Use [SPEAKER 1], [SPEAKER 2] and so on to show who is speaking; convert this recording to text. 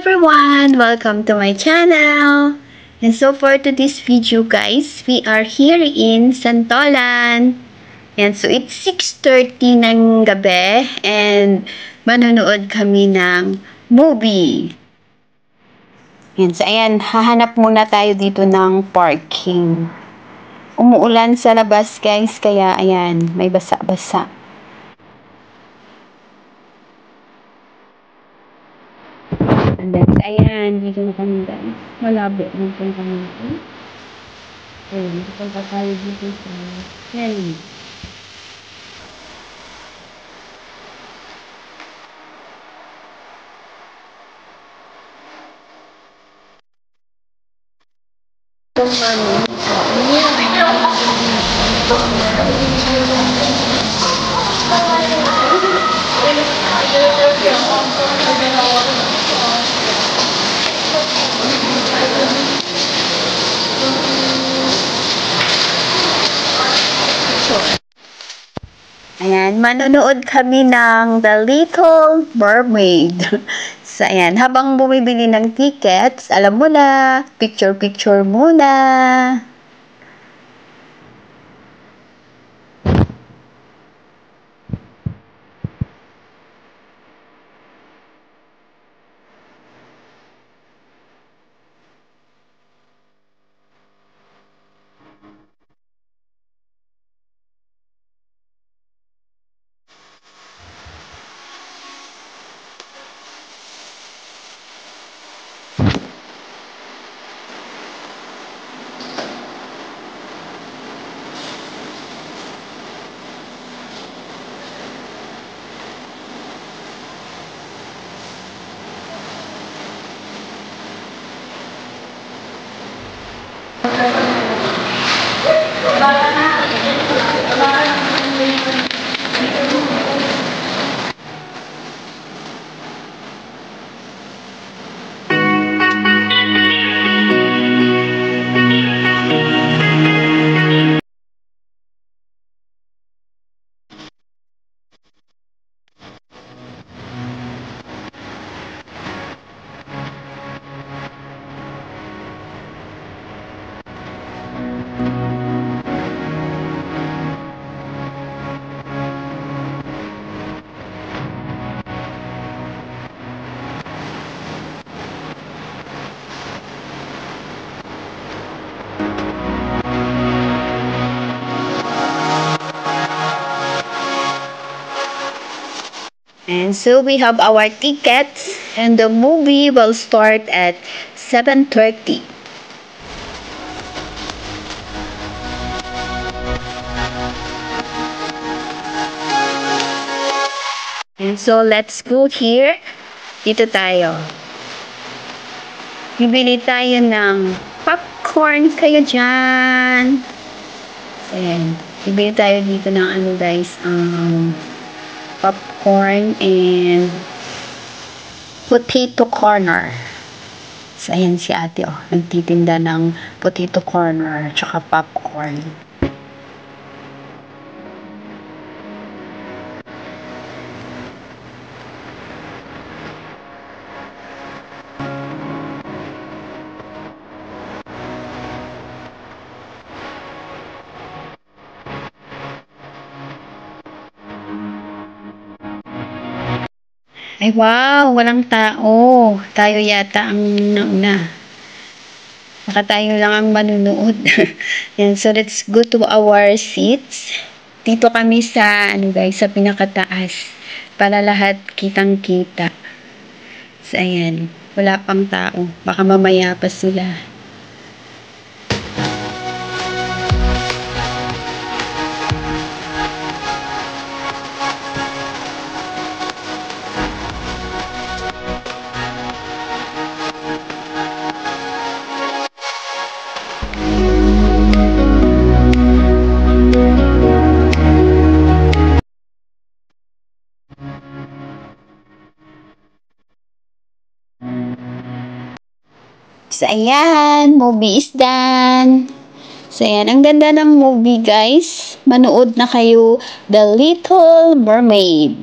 [SPEAKER 1] everyone! Welcome to my channel! And so for today's video guys, we are here in Santolan. And so it's 6:30 ng gabi and manonood kami ng movie. And so ayan, hahanap muna tayo dito ng parking. Umuulan sa labas guys, kaya ayan, may basa-basa. And then, ayan, dito na kami guys. Malapit na po kami. Ayan, punta tayo dito sa Kelly. Ayan, manonood kami ng The Little Mermaid. So, ayan, habang bumibili ng tickets, alam mo na, picture-picture muna. And so we have our tickets and the movie will start at 7:30. And so let's go here. Dito tayo. Bibili tayo ng popcorn kayo dyan. And bibili tayo dito ng ano guys, popcorn and potato corner. So, ayan si ate, oh. Nagtitinda ng potato corner tsaka popcorn. Ay, wow! Walang tao. Tayo yata ang nauna. Baka tayo lang ang manunood. Yan, so, let's go to our seats. Dito kami sa, ano guys, sa pinakataas. Para lahat kitang-kita. So, ayan. Wala pang tao. Baka mamaya pa sila. So, ayan, movie is done. So, ayan, ang ganda ng movie, guys. Manood na kayo, The Little Mermaid.